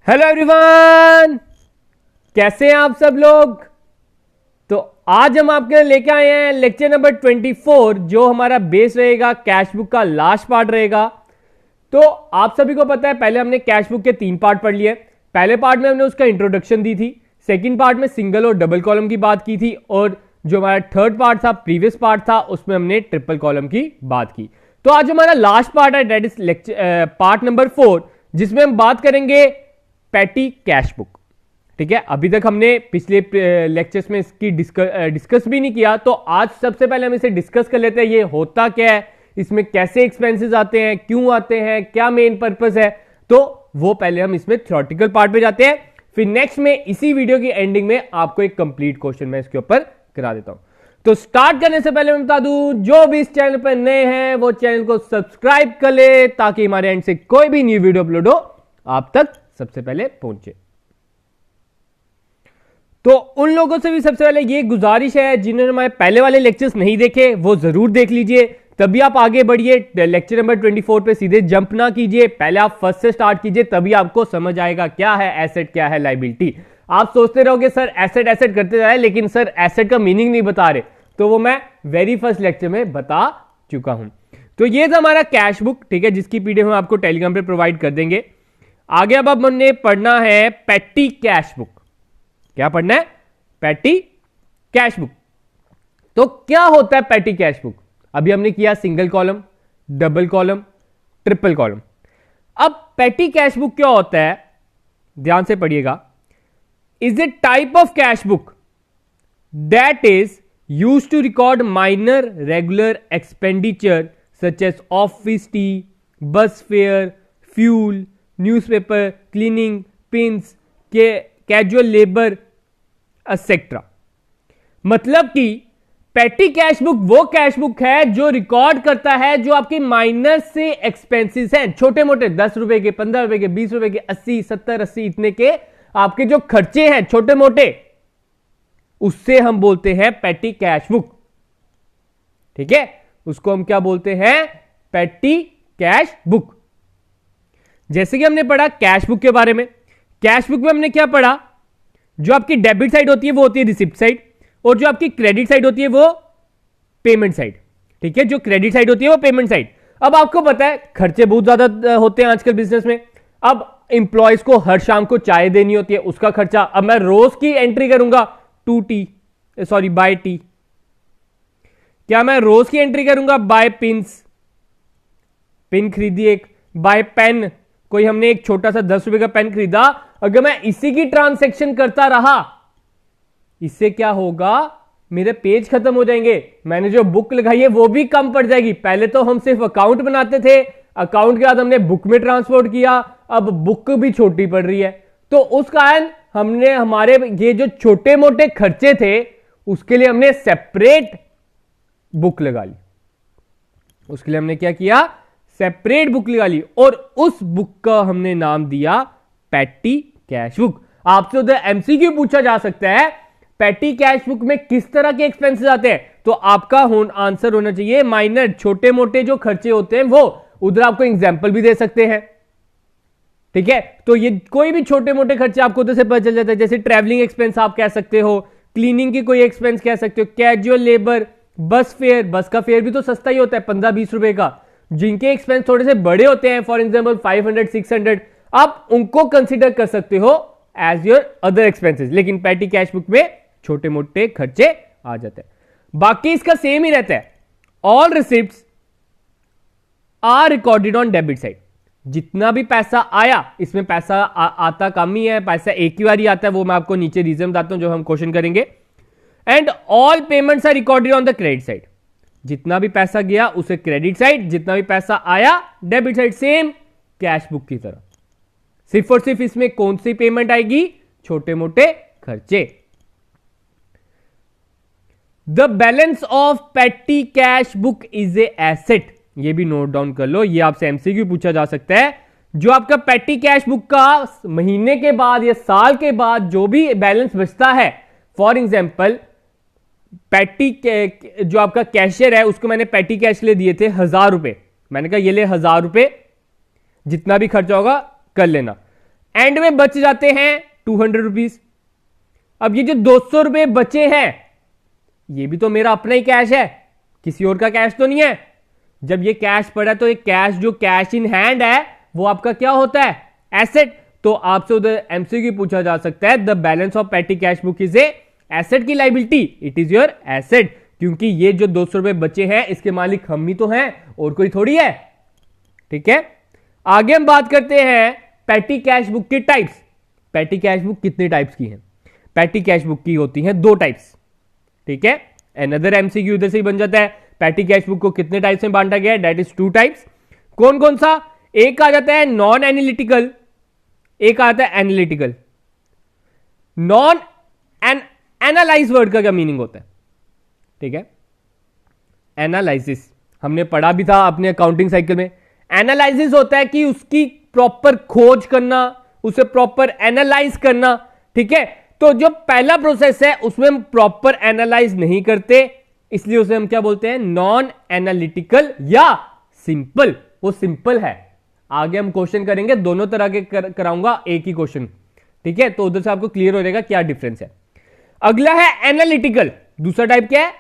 Hello everyone, कैसे हैं आप सब लोग। तो आज हम आपके लिए लेके आए हैं लेक्चर नंबर 24, जो हमारा बेस रहेगा कैश बुक का लास्ट पार्ट रहेगा। तो आप सभी को पता है, पहले हमने कैश बुक के 3 पार्ट पढ़ लिए। पहले पार्ट में हमने उसका इंट्रोडक्शन दी थी, सेकंड पार्ट में सिंगल और डबल कॉलम की बात की थी, और जो हमारा थर्ड पार्ट था, प्रीवियस पार्ट था, उसमें हमने ट्रिपल कॉलम की बात की। तो आज हमारा लास्ट पार्ट है, दैट इज पार्ट नंबर 4, जिसमें हम बात करेंगे पैटी कैश बुक। ठीक है, अभी तक हमने पिछले लेक्चर्स में इसकी डिस्कस भी नहीं किया, तो आज सबसे पहले हम इसे डिस्कस कर लेते हैं। ये होता क्या है, इसमें कैसे एक्सपेंसेस आते हैं, क्यों आते हैं, क्या मेन पर्पस है, तो वो पहले हम इसमें थ्योरेटिकल पार्ट पे जाते हैं। फिर नेक्स्ट में इसी वीडियो की एंडिंग में आपको एक कंप्लीट क्वेश्चन मैं इसके ऊपर करा देता हूं। तो स्टार्ट करने से पहले मैं बता दूं, जो भी इस चैनल पर नए हैं वो चैनल को सब्सक्राइब कर ले, ताकि हमारे एंड से कोई भी न्यू वीडियो अपलोड हो आप तक सबसे पहले पहुंचे। तो उन लोगों से भी सबसे पहले ये गुजारिश है, जिन्होंने हमारे पहले वाले लेक्चर्स नहीं देखे वो जरूर देख लीजिए, तभी आप आगे बढ़िए। लेक्चर नंबर 24 पे सीधे जंप ना कीजिए, पहले आप फर्स्ट से स्टार्ट कीजिए, तभी आपको समझ आएगा क्या है एसेट, क्या है लायबिलिटी। आप सोचते रहोगे सर एसेट एसेट करते जाए, लेकिन सर एसेट का मीनिंग नहीं बता रहे, तो वो मैं वेरी फर्स्ट लेक्चर में बता चुका हूं। तो ये था हमारा कैश बुक, ठीक है, जिसकी पीडीएफ हम आपको टेलीग्राम पे प्रोवाइड कर देंगे। आगे अब हमने पढ़ना है पैटी कैश बुक। क्या पढ़ना है? Patty cash book. तो क्या होता है पैटी कैश बुक? अभी हमने किया single column, double column, triple column. अब पैटी कैश बुक क्या होता है, ध्यान से पढ़िएगा। Is a type of cash book that is used to record minor regular expenditure such as office tea, bus fare, fuel, newspaper, cleaning, pins, casual labour etcetera. मतलब कि petty cash book वो cash book है जो record करता है जो आपके minor से एक्सपेंसेस हैं, छोटे मोटे 10 रुपए के, 15 रुपए के, 20 रुपए के, 80, 70, 80 इतने के आपके जो खर्चे हैं छोटे मोटे, उससे हम बोलते हैं पैटी कैश बुक। ठीक है, उसको हम क्या बोलते हैं? Patty cash book. जैसे कि हमने पढ़ा कैश बुक के बारे में, कैश बुक में हमने क्या पढ़ा? जो आपकी डेबिट साइड होती है वो होती है रिसिप्ट साइड, और जो आपकी क्रेडिट साइड होती है वो पेमेंट साइड। ठीक है, जो क्रेडिट साइड होती है वो पेमेंट साइड। अब आपको पता है खर्चे बहुत ज्यादा होते हैं आजकल बिजनेस में। अब इंप्लॉयज को हर शाम को चाय देनी होती है, उसका खर्चा। अब मैं रोज की एंट्री करूंगा बाय टी। क्या मैं रोज की एंट्री करूंगा बाय पिंस, पिन खरीदी एक, बाय पेन, कोई हमने एक छोटा सा 10 रुपए का पेन खरीदा, अगर मैं इसी की ट्रांसैक्शन करता रहा, इससे क्या होगा? मेरे पेज खत्म हो जाएंगे, मैंने जो बुक लगाई है वो भी कम पड़ जाएगी। पहले तो हम सिर्फ अकाउंट बनाते थे, अकाउंट के बाद हमने बुक में ट्रांसपोर्ट किया, अब बुक भी छोटी पड़ रही है। तो उस कारण हमने हमारे ये जो छोटे मोटे खर्चे थे उसके लिए हमने सेपरेट बुक लगा ली। उसके लिए हमने क्या किया? सेपरेट बुक लगा ली, और उस बुक का हमने नाम दिया पैटी कैश बुक। आपसे उधर एमसीक्यू पूछा जा सकता है, पैटी कैश बुक में किस तरह के एक्सपेंसेस आते हैं, तो आपका आंसर होना चाहिए माइनर, छोटे मोटे जो खर्चे होते हैं वो। उधर आपको एग्जाम्पल भी दे सकते हैं। ठीक है, तो ये कोई भी छोटे मोटे खर्चे आपको उधर से पता चल जाता है। जैसे ट्रैवलिंग एक्सपेंस आप कह सकते हो, क्लीनिंग की कोई एक्सपेंस कह सकते हो, कैजुअल लेबर, बस फेयर, बस का फेयर भी तो सस्ता ही होता है 15-20 रुपए का। जिनके एक्सपेंस थोड़े से बड़े होते हैं, फॉर एग्जांपल 500-600, आप उनको कंसीडर कर सकते हो एज योर अदर एक्सपेंसेस। लेकिन पैटी कैश बुक में छोटे मोटे खर्चे आ जाते हैं। बाकी इसका सेम ही रहता है। All receipts are recorded on debit side. जितना भी पैसा आया, इसमें पैसा आता कम ही है, पैसा एक ही बार ही आता है, वो मैं आपको नीचे रीजन बताता हूं जो हम क्वेश्चन करेंगे। And all payments are recorded on the credit side. जितना भी पैसा गया उसे क्रेडिट साइड, जितना भी पैसा आया debit side. Same cash book की तरह, सिर्फ और सिर्फ इसमें कौन सी पेमेंट आएगी? छोटे मोटे खर्चे। The balance of patty cash book is a asset. ये भी नोट डाउन कर लो, ये आपसे एमसीक्यू पूछा जा सकता है। जो आपका पैटी कैश बुक का महीने के बाद या साल के बाद जो भी बैलेंस बचता है, फॉर एग्जाम्पल पैटी जो आपका कैशियर है उसको मैंने पैटी कैश ले दिए थे 1000 रुपए, मैंने कहा ये ले 1000 रुपए, जितना भी खर्चा होगा कर लेना। एंड में बच जाते हैं 200 रुपीज। अब ये जो 200 रुपए बचे हैं ये भी तो मेरा अपना ही कैश है, किसी और का कैश तो नहीं है। जब ये कैश पड़ा तो ये कैश जो कैश इन हैंड है वो आपका क्या होता है, एसेट। तो आपसे उधर एमसीक्यू पूछा जा सकता है the balance of petty cash book is a asset की liability, it is your asset, क्योंकि ये जो 200 रुपए बचे हैं इसके मालिक हम ही तो हैं और कोई थोड़ी है। ठीक है, आगे हम बात करते हैं पेटी कैश बुक के टाइप्स। पेटी कैश बुक कितने टाइप्स की हैं? पेटी कैश बुक की होती हैं 2 टाइप्स। ठीक है, अनदर एमसीक्यू उधर से ही बन जाता है। पेटी कैश बुक को कितने टाइप्स में बांटा गया है? That is 2 types. कौन कौन सा? एक आ जाता है नॉन एनालिटिकल, एक आता है analytical. Non an analyse word का क्या मीनिंग होता है? ठीक है, एनालिसिस हमने पढ़ा भी था अपने अकाउंटिंग साइकिल में। एनालिसिस होता है कि उसकी प्रॉपर खोज करना, उसे प्रॉपर एनालाइज करना। ठीक है, तो जो पहला प्रोसेस है उसमें हम प्रॉपर एनालाइज नहीं करते, इसलिए उसे हम क्या बोलते हैं? नॉन एनालिटिकल या सिंपल। वो सिंपल है। आगे हम क्वेश्चन करेंगे, दोनों तरह के कराऊंगा एक ही क्वेश्चन। ठीक है, तो उधर से आपको क्लियर हो जाएगा क्या डिफरेंस है। अगला है एनालिटिकल। दूसरा टाइप क्या है?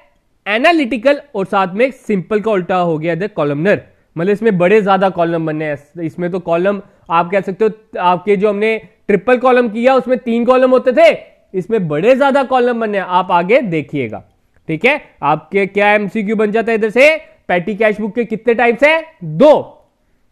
एनालिटिकल, और साथ में सिंपल का उल्टा हो गया कॉलमनर। मतलब इसमें बड़े ज्यादा कॉलम बनने हैं। इसमें तो कॉलम आप कह सकते हो, आपके जो हमने ट्रिपल कॉलम किया उसमें 3 कॉलम होते थे, इसमें बड़े ज्यादा कॉलम बनने हैं। आप आगे देखिएगा। ठीक है, आपके क्या एमसीक्यू बन जाता है इधर से? पेटी कैश बुक के कितने टाइप्स हैं? 2।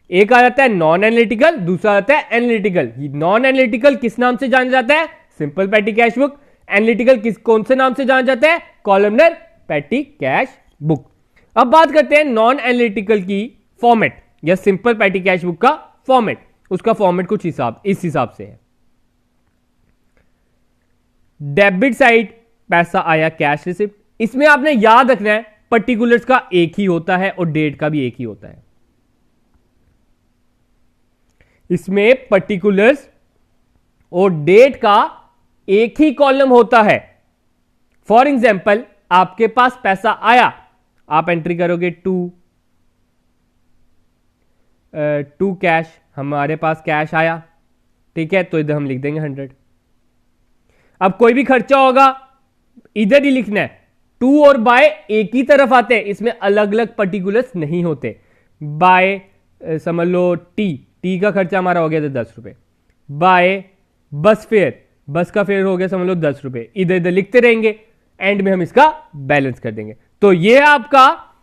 एक आ जाता है नॉन एनालिटिकल, दूसरा आता है एनालिटिकल। नॉन एनालिटिकल किस नाम से जाना जाता है? सिंपल पेटी कैश बुक। एनालिटिकल कौन से नाम से जाना जाता है? कॉलमनर पेटी कैश बुक। अब बात करते हैं नॉन एनालिटिकल की फॉर्मेट या सिंपल पेटी कैश बुक का फॉर्मेट। उसका फॉर्मेट कुछ इस हिसाब से है। डेबिट साइड पैसा आया, कैश रिसिप्ट। इसमें आपने याद रखना है पर्टिकुलर्स का एक ही होता है और डेट का भी एक ही होता है। इसमें पर्टिकुलर्स और डेट का एक ही कॉलम होता है। फॉर एग्जाम्पल, आपके पास पैसा आया, आप एंट्री करोगे टू कैश। हमारे पास कैश आया, ठीक है, तो इधर हम लिख देंगे 100। अब कोई भी खर्चा होगा इधर ही लिखना है। टू और बाय एक ही तरफ आते हैं, इसमें अलग अलग पर्टिकुलर्स नहीं होते। बाय समझ लो टी का खर्चा हमारा हो गया था 10 रुपए। बाय बस फेयर, बस का फेयर हो गया समझ लो 10 रुपए। इधर इधर लिखते रहेंगे, एंड में हम इसका बैलेंस कर देंगे। तो यह है आपका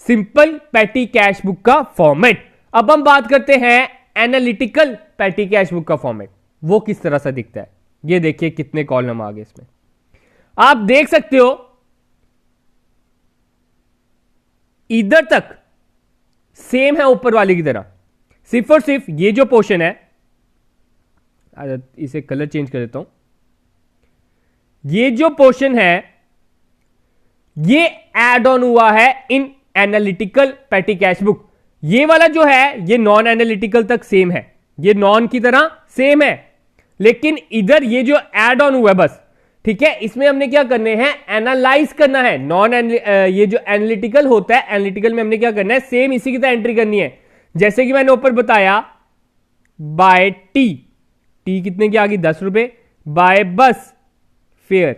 सिंपल पेटी कैश बुक का फॉर्मेट। अब हम बात करते हैं एनालिटिकल पेटी कैश बुक का फॉर्मेट। वो किस तरह से दिखता है? ये देखिए कितने कॉलम आ गए इसमें। आप देख सकते हो इधर तक सेम है ऊपर वाले की तरह, सिर्फ और सिर्फ ये जो पोर्शन है, इसे कलर चेंज कर देता हूं। ये जो पोर्शन है ये ऐड ऑन हुआ है इन एनालिटिकल पेटी कैश बुक। ये वाला जो है ये नॉन एनालिटिकल तक सेम है, ये नॉन की तरह सेम है, लेकिन इधर ये जो ऐड ऑन हुआ है बस, ठीक है, इसमें हमने क्या करने हैं? एनालाइज करना है। ये जो एनालिटिकल होता है, एनालिटिकल में हमने क्या करना है? सेम इसी की तरह एंट्री करनी है। जैसे कि मैंने ऊपर बताया बाय टी कितने की आ गई? 10 रुपए। बाय बस फेयर,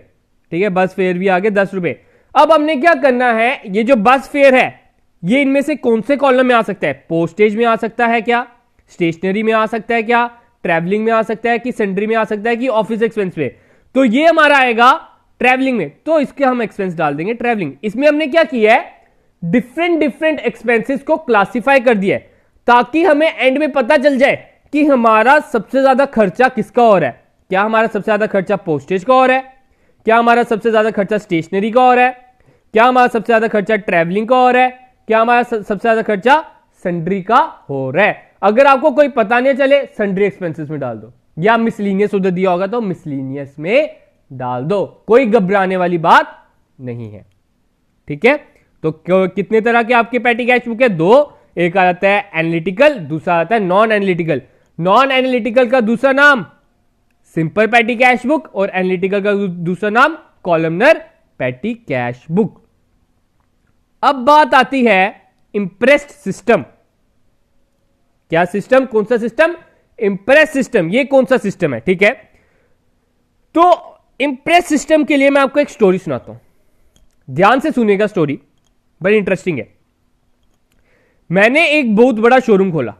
ठीक है, बस फेयर भी आ गए 10 रुपए। अब हमने क्या करना है? ये जो बस फेयर है ये इनमें से कौन से कॉलम में आ सकता है? पोस्टेज में आ सकता है क्या? स्टेशनरी में आ सकता है क्या? ट्रैवलिंग में आ सकता है कि सैलरी में आ सकता है कि ऑफिस एक्सपेंस में? तो ये हमारा आएगा ट्रैवलिंग में, तो इसके हम एक्सपेंस डाल देंगे ट्रैवलिंग। इसमें हमने क्या किया है? डिफरेंट एक्सपेंसेस को क्लासिफाई कर दिया है ताकि हमें एंड में पता चल जाए कि हमारा सबसे ज्यादा खर्चा किसका और है। क्या हमारा सबसे ज्यादा खर्चा पोस्टेज का और है? क्या हमारा सबसे ज्यादा खर्चा स्टेशनरी का और है? क्या हमारा सबसे ज्यादा खर्चा ट्रैवलिंग का और है? क्या हमारा सबसे ज्यादा खर्चा सन्ड्री का हो रहा है? अगर आपको कोई पता नहीं चले, सन्ड्री एक्सपेंसेस में डाल दो, या मिसलीनियस उधर दिया होगा तो मिसलीनियस में डाल दो, कोई घबराने वाली बात नहीं है। ठीक है, तो कितने तरह के आपके पेटी कैश बुक है? 2। एक आ जाता है एनालिटिकल, दूसरा आता है नॉन एनालिटिकल। नॉन एनालिटिकल का दूसरा नाम सिंपल पेटी कैश बुक और एनालिटिकल का दूसरा नाम कॉलमनर पेटी कैश बुक। अब बात आती है इंप्रेस्ड सिस्टम। क्या सिस्टम? कौन सा सिस्टम? इंप्रेस सिस्टम, ये कौन सा सिस्टम है? ठीक है, तो इंप्रेस सिस्टम के लिए मैं आपको एक स्टोरी सुनाता हूं, ध्यान से सुनिएगा, स्टोरी बड़ी इंटरेस्टिंग है। मैंने एक बहुत बड़ा शोरूम खोला,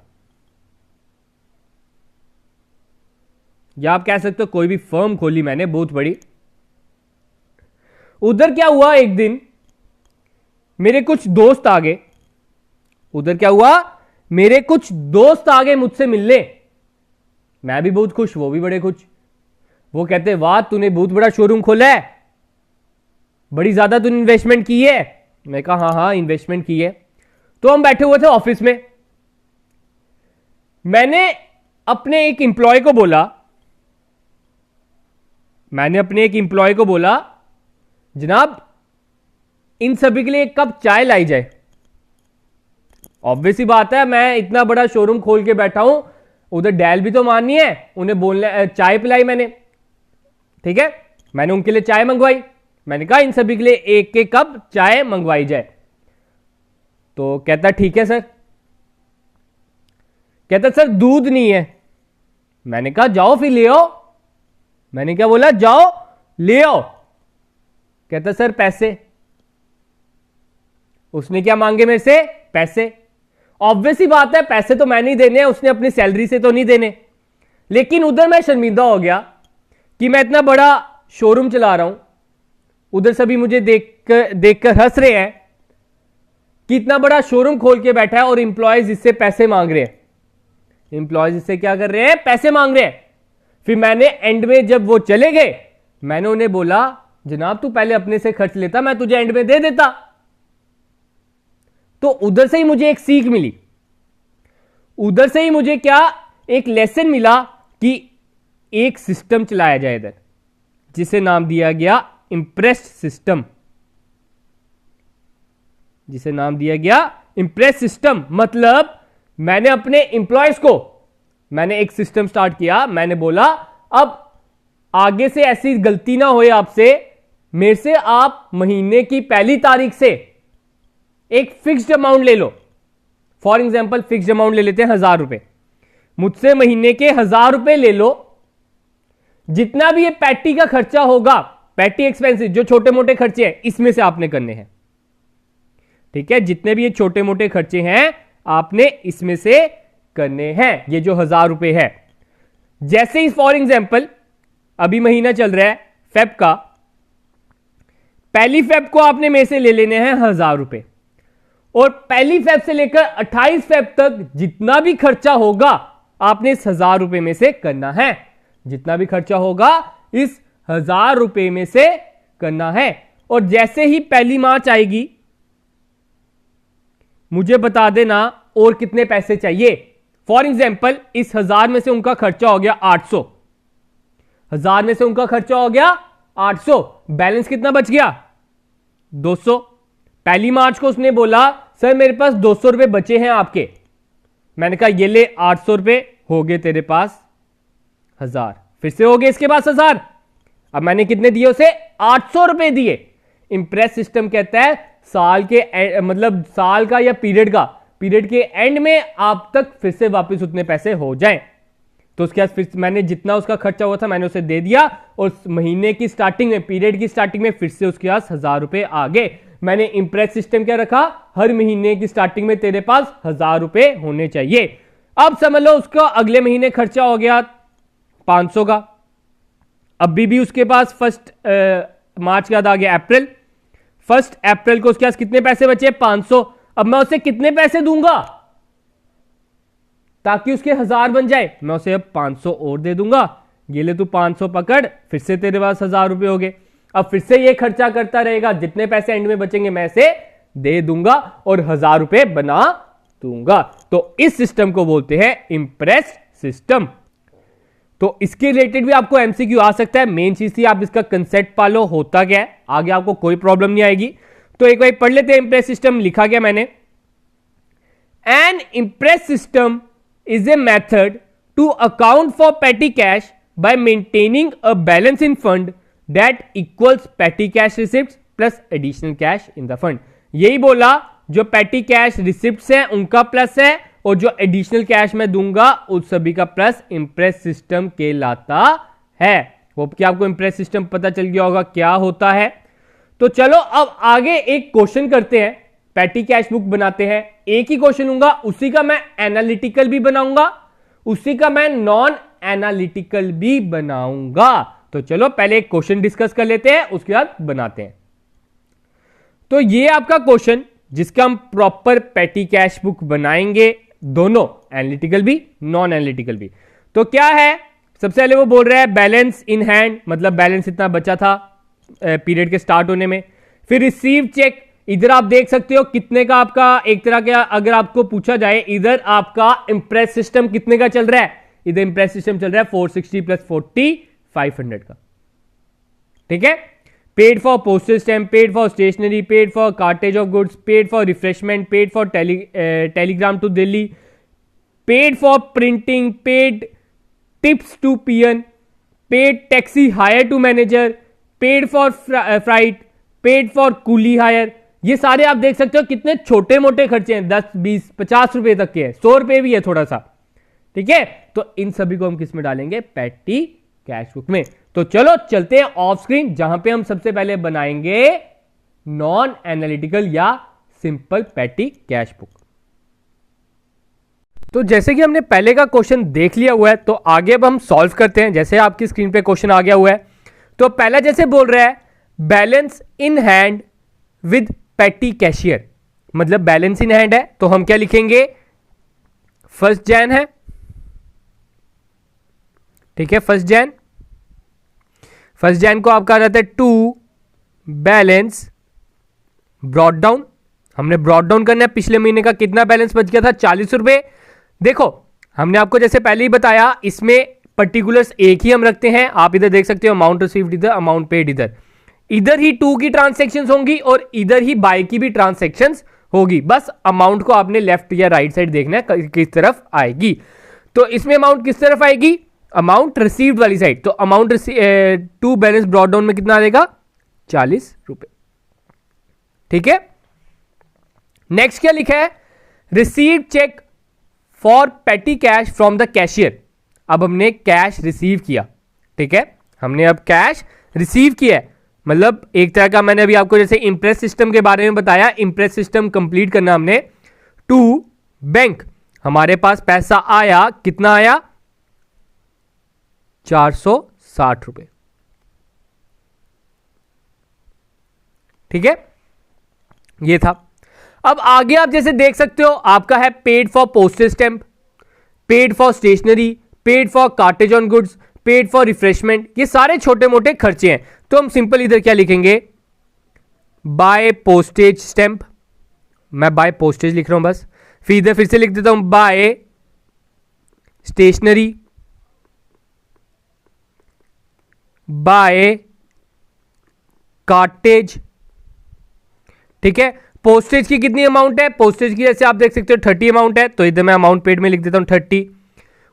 या आप कह सकते हो कोई भी फर्म खोली मैंने बहुत बड़ी। उधर क्या हुआ, एक दिन मेरे कुछ दोस्त आ गए, उधर क्या हुआ, मेरे कुछ दोस्त आ गए मुझसे मिलने। मैं भी बहुत खुश, वो भी बड़े खुश। वो कहते वाह तूने बहुत बड़ा शोरूम खोला है, बड़ी ज्यादा तूने इन्वेस्टमेंट की है। मैं कहा हाँ हाँ इन्वेस्टमेंट की है। तो हम बैठे हुए थे ऑफिस में, मैंने अपने एक एम्प्लॉय को बोला जनाब इन सभी के लिए एक कप चाय लाई जाए। ऑब्वियस ही बात है, मैं इतना बड़ा शोरूम खोल के बैठा हूं, उधर डैल भी तो माननी है, उन्हें बोलने चाय पिलाई मैंने। ठीक है, मैंने उनके लिए चाय मंगवाई, मैंने कहा इन सभी के लिए एक एक कप चाय मंगवाई जाए। तो कहता ठीक है सर। कहता सर दूध नहीं है। मैंने कहा जाओ फिर ले आओ। मैंने क्या बोला, जाओ ले आओ। कहता सर पैसे। उसने क्या मांगे मेरे से, पैसे। ऑब्वियस ही बात है, पैसे तो मैं नहीं देने हैं, उसने अपनी सैलरी से तो नहीं देने। लेकिन उधर मैं शर्मिंदा हो गया कि मैं इतना बड़ा शोरूम चला रहा हूं, उधर सभी मुझे देखकर हंस रहे हैं कि इतना बड़ा शोरूम खोल के बैठा है और इंप्लॉयज इससे पैसे मांग रहे हैं। इंप्लॉयज इससे क्या कर रहे हैं, पैसे मांग रहे हैं। फिर मैंने एंड में जब वो चले गए, मैंने उन्हें बोला जनाब तू पहले अपने से खर्च लेता, मैं तुझे एंड में दे देता। तो उधर से ही मुझे एक सीख मिली, उधर से ही मुझे क्या एक लेसन मिला कि एक सिस्टम चलाया जाए इधर, जिसे नाम दिया गया इंप्रेस सिस्टम, जिसे नाम दिया गया इंप्रेस सिस्टम। मतलब मैंने अपने इंप्लॉयज को मैंने एक सिस्टम स्टार्ट किया। मैंने बोला अब आगे से ऐसी गलती ना होए आपसे, मेरे से आप महीने की पहली तारीख से एक फिक्स्ड अमाउंट ले लो। फॉर एग्जाम्पल फिक्स्ड अमाउंट ले लेते हैं 1000 रुपए, मुझसे महीने के 1000 रुपए ले लो। जितना भी ये पैटी का खर्चा होगा, पैटी एक्सपेंसिव, जो छोटे मोटे खर्चे हैं, इसमें से आपने करने हैं। ठीक है, जितने भी ये छोटे मोटे खर्चे हैं आपने इसमें से करने हैं, ये जो 1000 रुपए है। जैसे ही फॉर एग्जाम्पल अभी महीना चल रहा है फेब का, पहली फेब को आपने मेरे से ले लेने हैं 1000 रुपए, और पहली फेब से लेकर 28 फेब तक जितना भी खर्चा होगा आपने इस 1000 रुपए में से करना है। जितना भी खर्चा होगा इस 1000 रुपए में से करना है। और जैसे ही पहली मार्च आएगी मुझे बता देना और कितने पैसे चाहिए। फॉर एग्जाम्पल इस 1000 में से उनका खर्चा हो गया 800, 1000 में से उनका खर्चा हो गया 800, बैलेंस कितना बच गया 200। पहली मार्च को उसने बोला सर मेरे पास 200 रुपए बचे हैं आपके। मैंने कहा ये ले 800 रुपए हो गए तेरे पास 1000, फिर से हो गए इसके पास 1000। अब मैंने कितने दिए उसे, 800 रुपए दिए। इंप्रेस सिस्टम कहता है साल के मतलब साल का या पीरियड के एंड में आप तक फिर से वापस उतने पैसे हो जाएं। तो उसके बाद फिर मैंने जितना उसका खर्चा हुआ था मैंने उसे दे दिया, और महीने की स्टार्टिंग में, पीरियड की स्टार्टिंग में फिर से उसके पास 1000 रुपए आ गए। मैंने इंप्रेस सिस्टम क्या रखा, हर महीने की स्टार्टिंग में तेरे पास 1000 रुपए होने चाहिए। अब समझ लो उसका अगले महीने खर्चा हो गया 500 का। अभी भी उसके पास फर्स्ट मार्च के बाद आ गया अप्रैल, 1 अप्रैल को उसके पास कितने पैसे बचे, 500। अब मैं उसे कितने पैसे दूंगा ताकि उसके 1000 बन जाए, मैं उसे अब 500 और दे दूंगा। ये ले तू 500 पकड़, फिर से तेरे पास 1000 रुपए हो गए। अब फिर से ये खर्चा करता रहेगा, जितने पैसे एंड में बचेंगे मैं इसे दे दूंगा और 1000 रुपए बना दूंगा। तो इस सिस्टम को बोलते हैं इंप्रेस सिस्टम। तो इसके रिलेटेड भी आपको एमसीक्यू आ सकता है। मेन चीज थी आप इसका कंसेप्ट पालो, होता क्या है, आगे आपको कोई प्रॉब्लम नहीं आएगी। तो एक बार पढ़ लेते हैं इंप्रेस सिस्टम। लिखा गया मैंने, an imprest system is a method to account for petty cash by maintaining a balance in fund that equals petty cash receipts plus additional cash in the fund। यही बोला, जो petty cash receipts है उनका plus है और जो additional cash मैं दूंगा उस सभी का प्लस इंप्रेस सिस्टम कहलाता है। वो क्या आपको इंप्रेस सिस्टम पता चल गया होगा क्या होता है। तो चलो अब आगे एक क्वेश्चन करते हैं, पैटी कैश बुक बनाते हैं। एक ही क्वेश्चन लूंगा, उसी का मैं एनालिटिकल भी बनाऊंगा, उसी का मैं नॉन एनालिटिकल भी बनाऊंगा। तो चलो पहले एक क्वेश्चन डिस्कस कर लेते हैं, उसके बाद बनाते हैं। तो ये आपका क्वेश्चन जिसका हम प्रॉपर पैटी कैश बुक बनाएंगे, दोनों एनालिटिकल भी नॉन एनालिटिकल भी। तो क्या है, सबसे पहले वो बोल रहा है बैलेंस इन हैंड, मतलब बैलेंस इतना बचा था पीरियड के स्टार्ट होने में। फिर रिसीव चेक, इधर आप देख सकते हो कितने का आपका, एक तरह का अगर आपको पूछा जाए इधर आपका इंप्रेस सिस्टम कितने का चल रहा है, इधर इंप्रेस सिस्टम चल रहा है 460 प्लस 40 500 का। ठीक है, paid for postage stamp, paid for stationery, paid for cartage of goods, paid for refreshment, paid for telegram to Delhi, paid for printing, paid tips to PN, paid taxi hire to manager, paid for freight, paid for coolie hire. ये सारे आप देख सकते हो कितने छोटे मोटे खर्चे हैं, 10 20 50 रुपए तक के हैं, 100 रुपए भी है थोड़ा सा। ठीक है, तो इन सभी को हम किस में डालेंगे, पैटी कैश बुक में। तो चलो चलते हैं ऑफ स्क्रीन, जहां पे हम सबसे पहले बनाएंगे नॉन एनालिटिकल या सिंपल पैटी कैश बुक। तो जैसे कि हमने पहले का क्वेश्चन देख लिया हुआ है, तो आगे अब हम सॉल्व करते हैं। जैसे आपकी स्क्रीन पे क्वेश्चन आ गया हुआ है, तो पहला जैसे बोल रहा है balance in hand with petty cashier, मतलब बैलेंस इन हैंड है तो हम क्या लिखेंगे, 1 जैन है। ठीक है, 1 जैन को आपका आ जाता है टू बैलेंस ब्रॉड डाउन। हमने ब्रॉड डाउन करना है, पिछले महीने का कितना बैलेंस बच गया था, 40 रुपए। देखो हमने आपको जैसे पहले ही बताया, इसमें पर्टिकुलर्स एक ही हम रखते हैं। आप इधर देख सकते हो अमाउंट रिसीव्ड इधर, अमाउंट पेड इधर, इधर ही टू की ट्रांसैक्शंस होंगी और इधर ही बाय की भी ट्रांसैक्शंस होगी। बस अमाउंट को आपने लेफ्ट या राइट साइड देखना है किस तरफ आएगी। तो इसमें अमाउंट किस तरफ आएगी, अमाउंट रिसीव्ड वाली साइड। तो amount to balance brought down में कितना आएगा, 40 रुपए। ठीक है, नेक्स्ट क्या लिखा है, received cheque for petty cash from the cashier. अब हमने कैश रिसीव किया। ठीक है, हमने अब कैश रिसीव किया है, मतलब एक तरह का मैंने अभी आपको जैसे इंप्रेस सिस्टम के बारे में बताया, इंप्रेस सिस्टम कंप्लीट करना हमने टू बैंक। हमारे पास पैसा आया, कितना आया, 460 रुपए। ठीक है, ये था। अब आगे आप जैसे देख सकते हो, आपका है paid for postage stamp, paid for stationery, paid for cartage on goods, paid for refreshment. ये सारे छोटे मोटे खर्चे हैं, तो हम सिंपल इधर क्या लिखेंगे, बाय पोस्टेज स्टैम्प। मैं बाय पोस्टेज लिख रहा हूं बस, फिर इधर फिर से लिख देता हूं बाय स्टेशनरी, बाय कार्टेज। ठीक है, पोस्टेज की कितनी अमाउंट है, पोस्टेज की जैसे आप देख सकते हो 30 अमाउंट है, तो इधर मैं अमाउंट पेड में लिख देता हूं 30।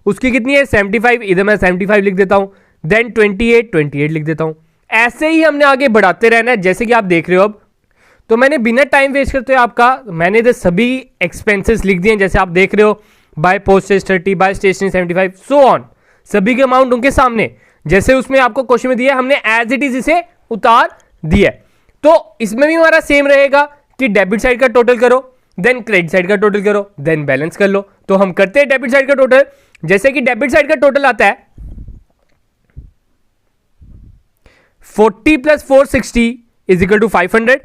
उसकी कितनी है 75, इधर मैं 75 लिख देता हूं। देन 28 लिख देता हूं। ऐसे ही हमने आगे बढ़ाते रहना है, जैसे कि आप देख रहे हो। अब तो मैंने बिना टाइम वेस्ट करते हुए आपका मैंने इधर सभी एक्सपेंसेस लिख दिए, जैसे आप देख रहे हो, by postage 30, by stationery 75, so on, सभी के अमाउंट उनके सामने, जैसे उसमें आपको क्वेश्चन में दिया हमने एज इट इज इसे उतार दिया। तो इसमें भी हमारा सेम रहेगा कि डेबिट साइड का टोटल करो, देन क्रेडिट साइड का टोटल करो, देन बैलेंस कर लो। तो हम करते हैं डेबिट साइड का टोटल। जैसे कि डेबिट साइड का टोटल आता है 40 प्लस 460 इज इक्वल टू 500।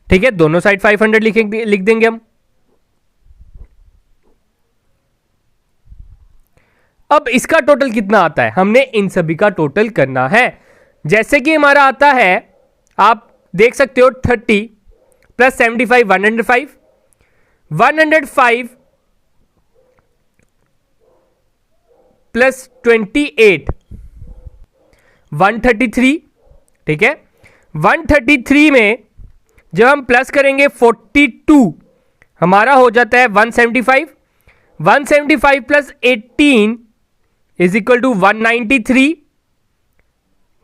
ठीक है, दोनों साइड 500 लिख देंगे हम। अब इसका टोटल कितना आता है, हमने इन सभी का टोटल करना है। जैसे कि हमारा आता है, आप देख सकते हो 30 प्लस 75 105, 105 प्लस 28 133। ठीक है, 133 में जब हम प्लस करेंगे 42 हमारा हो जाता है 175, 175 plus 18 is equal to 193,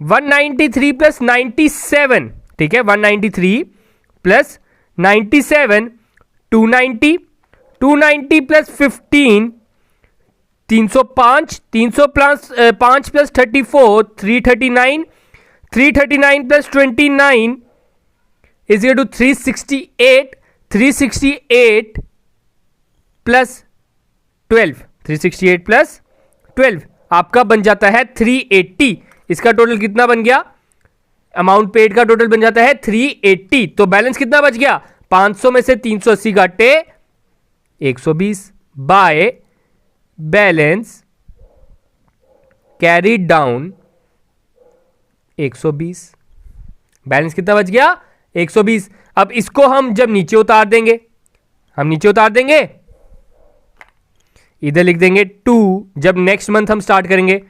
193 plus 97। ठीक है, 193 plus 97 290, 290 plus 15 305, 300 plus 5 plus 34 339, 339 plus 29 is equal to 368, 368 plus 12, 368 plus 12 आपका बन जाता है 380। इसका टोटल कितना बन गया? अमाउंट पेड का टोटल बन जाता है 380। तो बैलेंस कितना बच गया? 500 में से 380 काटे 120 by balance carry down 120। Balance कितना बच गया? 120। अब इसको हम जब नीचे उतार देंगे, हम नीचे उतार देंगे, इधर लिख देंगे 2, जब नेक्स्ट मंथ हम स्टार्ट करेंगे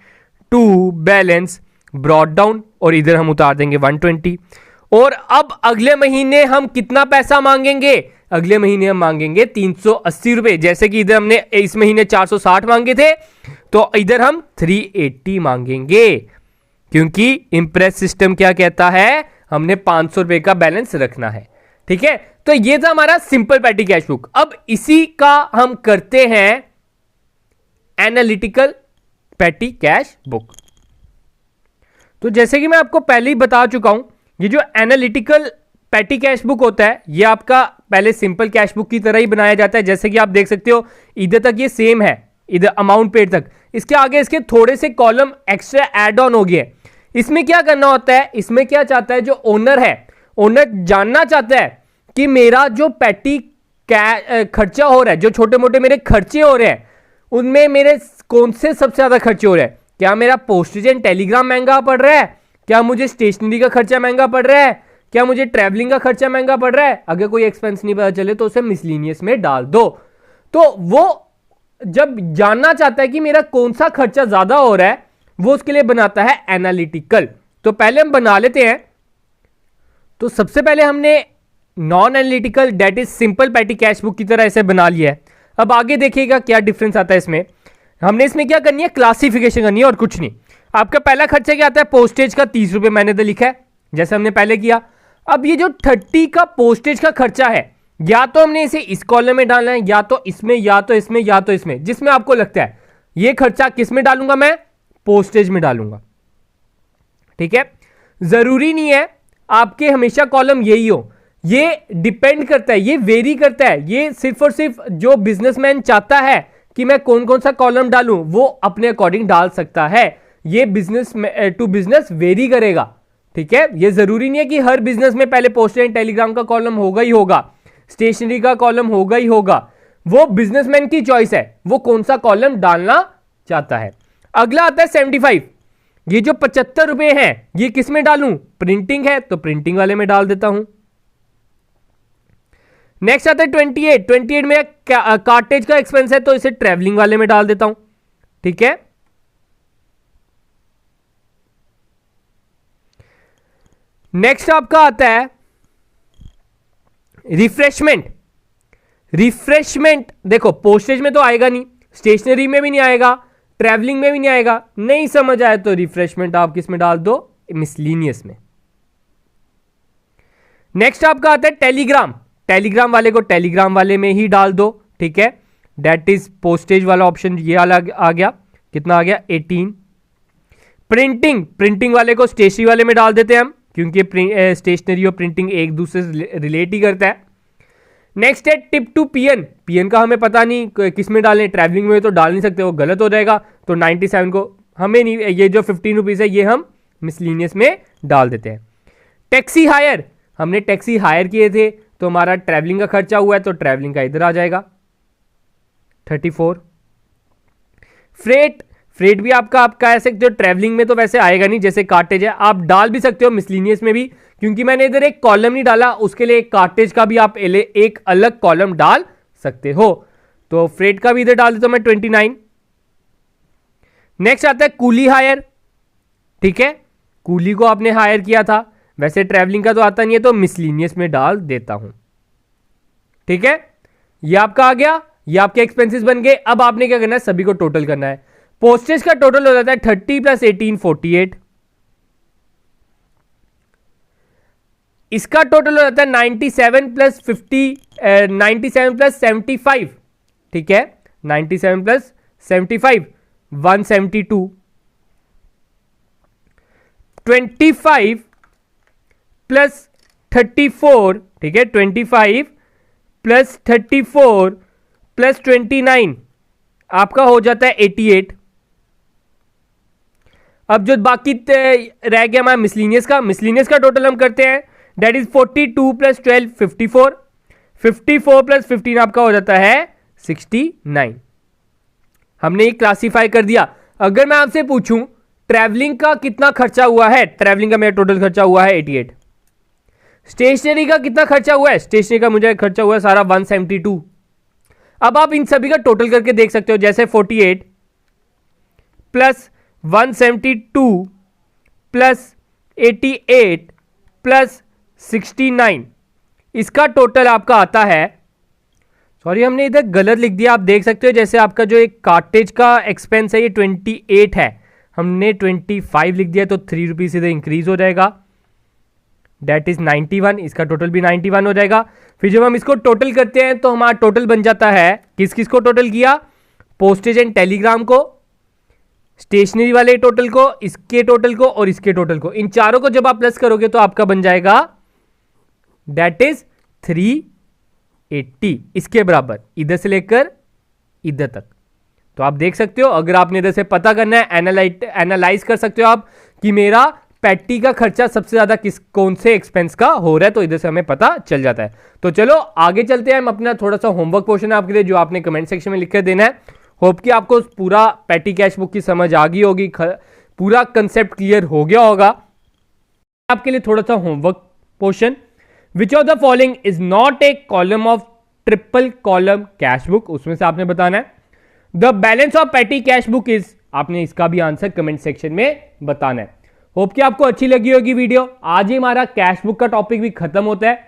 2 बैलेंस ब्रॉट डाउन, और इधर हम उतार देंगे 120। और अब अगले महीने हम कितना पैसा मांगेंगे? अगले महीने हम मांगेंगे 380 रुपए। जैसे कि इधर हमने इस महीने 460 मांगे थे, तो इधर हम 380 मांगेंगे, क्योंकि इंप्रेस सिस्टम क्या कहता है? हमने 500 रुपए का बैलेंस रखना है। ठीक है, तो ये था हमारा सिंपल पैटी कैश बुक। अब इसी का हम करते हैं एनालिटिकल पैटी कैश बुक। तो जैसे कि मैं आपको पहले ही बता चुका हूं, ये जो एनालिटिकल पैटी कैश बुक होता है, ये आपका पहले सिंपल कैश बुक की तरह ही बनाया जाता है। जैसे कि आप देख सकते हो, इधर तक ये सेम है, इधर अमाउंट पेड तक। इसके आगे इसके थोड़े से कॉलम एक्स्ट्रा एड ऑन हो गए। इसमें क्या करना होता है? इसमें क्या चाहता है जो ओनर है, ओनर जानना चाहता है कि मेरा जो पैटी खर्चा हो रहा है, जो छोटे मोटे मेरे खर्चे हो रहे हैं, उनमें मेरे कौन से सबसे ज्यादा खर्चे हो रहे हैं? क्या मेरा पोस्टेज एंड टेलीग्राम महंगा पड़ रहा है? क्या मुझे स्टेशनरी का खर्चा महंगा पड़ रहा है? क्या मुझे ट्रैवलिंग का खर्चा महंगा पड़ रहा है? अगर कोई एक्सपेंस नहीं पता चले तो उसे मिसलिनियस में डाल दो। तो वो जब जानना चाहता है कि मेरा कौन सा खर्चा ज्यादा हो रहा है, वो उसके लिए बनाता है एनालिटिकल। तो पहले हम बना लेते हैं। तो सबसे पहले हमने non analytical, that is simple patty cash book की तरह ऐसे बना लिया है। अब आगे देखिएगा क्या डिफरेंस आता है इसमें। हमने इसमें क्या करनी है? क्लासिफिकेशन करनी है और कुछ नहीं। आपका पहला खर्चा क्या आता है? पोस्टेज का 30 रुपए मैंने तो लिखा है, जैसे हमने पहले किया। अब ये जो 30 का पोस्टेज का खर्चा है, या तो हमने इसे इस कॉलम में डालना है, या तो इसमें, या तो इसमें, या तो इसमें, जिसमें आपको लगता है। ये खर्चा किस में डालूंगा? मैं पोस्टेज में डालूंगा। ठीक है, जरूरी नहीं है आपके हमेशा कॉलम यही हो, ये डिपेंड करता है, ये वेरी करता है। ये सिर्फ और सिर्फ जो बिजनेसमैन चाहता है कि मैं कौन कौन सा कॉलम डालूं, वो अपने अकॉर्डिंग डाल सकता है। ये बिजनेस टू बिजनेस वेरी करेगा। ठीक है, ये जरूरी नहीं है कि हर बिजनेस में पहले पोस्टेज एंड टेलीग्राम का कॉलम होगा ही होगा, स्टेशनरी का कॉलम होगा ही होगा। वो बिजनेसमैन की चॉइस है, वो कौन सा कॉलम डालना चाहता है। अगला आता है 75। ये जो 75 रुपए हैं, ये किस में डालूं? प्रिंटिंग है तो प्रिंटिंग वाले में डाल देता हूं। नेक्स्ट आता है 28। 28 में कार्टेज का एक्सपेंस है, तो इसे ट्रैवलिंग वाले में डाल देता हूं। ठीक है, नेक्स्ट आपका आता है रिफ्रेशमेंट। रिफ्रेशमेंट देखो, पोस्टेज में तो आएगा नहीं, स्टेशनरी में भी नहीं आएगा, ट्रैवलिंग में भी नहीं आएगा। नहीं समझ आए तो रिफ्रेशमेंट आप किस में डाल दो? मिसलिनियस में। नेक्स्ट आपका आता है टेलीग्राम। टेलीग्राम वाले को टेलीग्राम वाले में ही डाल दो। ठीक है, दैट इज पोस्टेज वाला ऑप्शन ये वाला आ गया। कितना आ गया? 18। प्रिंटिंग, प्रिंटिंग वाले को स्टेशनरी वाले में डाल देते हैं हम, क्योंकि स्टेशनरी और प्रिंटिंग एक दूसरे से रिलेट ही करता है। नेक्स्ट है टिप टू पीएन। पीएन का हमें पता नहीं किस में डालें, ट्रैवलिंग में तो डाल नहीं सकते, वो गलत हो जाएगा। तो 97 को हमें नहीं, ये जो 15 रुपीज़ है ये हम मिसलिनियस में डाल देते हैं। टैक्सी हायर, हमने टैक्सी हायर किए थे तो हमारा ट्रैवलिंग का खर्चा हुआ है, तो ट्रैवलिंग का इधर आ जाएगा 34। फ्रेट, फ्रेट भी आपका आप कह सकते हो ट्रैवलिंग में तो वैसे आएगा नहीं, जैसे कार्टेज है आप डाल भी सकते हो मिसलिनियस में भी, क्योंकि मैंने इधर एक कॉलम नहीं डाला, उसके लिए एक कार्टेज का भी आप एक अलग कॉलम डाल सकते हो। तो फ्रेट का भी इधर डाल देता हूं मैं 29। नेक्स्ट आता है कूली हायर। ठीक है, कूली को आपने हायर किया था, वैसे ट्रैवलिंग का तो आता नहीं है, तो मिसलिनियस में डाल देता हूं। ठीक है, ये आपका आ गया, ये आपके एक्सपेंसेस बन गए। अब आपने क्या करना है? सभी को टोटल करना है। पोस्टेज का टोटल हो जाता है 30 प्लस 18 48। इसका टोटल हो जाता है 97 प्लस 50 97 प्लस 75 ठीक है, 97 प्लस 75 172, 25 प्लस 34, ठीक है, 25 प्लस 34 प्लस 29 आपका हो जाता है 88। अब जो बाकी रह गया हमारा मिसलिनियस का टोटल हम करते हैं, दैट इज 42 प्लस 12 54, 54 प्लस 15 आपका हो जाता है 69। हमने ये क्लासीफाई कर दिया। अगर मैं आपसे पूछूं ट्रैवलिंग का कितना खर्चा हुआ है, ट्रैवलिंग का मेरा टोटल खर्चा हुआ है 88। स्टेशनरी का कितना खर्चा हुआ है, स्टेशनरी का मुझे खर्चा हुआ है सारा 172। अब आप इन सभी का टोटल करके देख सकते हो, जैसे 48 प्लस 172 प्लस 88 प्लस 69, इसका टोटल आपका आता है, सॉरी हमने इधर गलत लिख दिया, आप देख सकते हो, जैसे आपका जो एक कार्टेज का एक्सपेंस है ये 28 है, हमने 25 लिख दिया, तो 3 रुपीज सीधे इंक्रीज हो जाएगा, दैट इज 91, इसका टोटल भी 91 हो जाएगा। फिर जब हम इसको टोटल करते हैं तो हमारा टोटल बन जाता है, किस किस को टोटल किया, पोस्टेज एंड टेलीग्राम को, स्टेशनरी वाले टोटल को, इसके टोटल को और इसके टोटल को, इन चारों को जब आप प्लस करोगे तो आपका बन जाएगा दैट इज 380, इसके बराबर, इधर से लेकर इधर तक। तो आप देख सकते हो, अगर आपने इधर से पता करना है, एनालाइज कर सकते हो आप कि मेरा पैटी का खर्चा सबसे ज्यादा कौन से एक्सपेंस का हो रहा है, तो इधर से हमें पता चल जाता है। तो चलो आगे चलते हैं, हम अपना थोड़ा सा होमवर्क पोर्शन है आपके लिए, जो आपने कमेंट सेक्शन में लिख कर देना है। होप कि आपको पूरा पैटी कैश बुक की समझ आ गई होगी, पूरा कंसेप्ट क्लियर हो गया होगा। आपके लिए थोड़ा सा homework portion, which of the following is not a column of triple column cash book, उसमें से आपने बताना है। The balance of patty cash book is, आपने इसका भी आंसर कमेंट सेक्शन में बताना है। होप कि आपको अच्छी लगी होगी वीडियो। आज ही हमारा कैश बुक का टॉपिक भी खत्म होता है,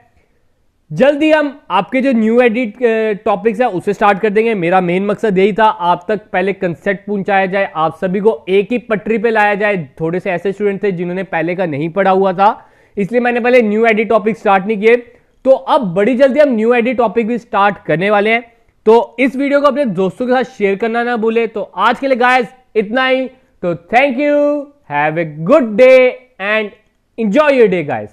जल्दी हम आपके जो न्यू एडिट टॉपिक्स है उसे स्टार्ट कर देंगे। मेरा मेन मकसद यही था, आप तक पहले कंसेप्ट पहुंचाया जाए, आप सभी को एक ही पटरी पे लाया जाए। थोड़े से ऐसे स्टूडेंट थे जिन्होंने पहले का नहीं पढ़ा हुआ था, इसलिए मैंने पहले न्यू एडिट टॉपिक स्टार्ट नहीं किए। तो अब बड़ी जल्दी हम न्यू एडिट टॉपिक भी स्टार्ट करने वाले हैं, तो इस वीडियो को अपने दोस्तों के साथ शेयर करना ना भूले। तो आज के लिए गाइस इतना ही, तो thank you, have a good day and enjoy your day guys.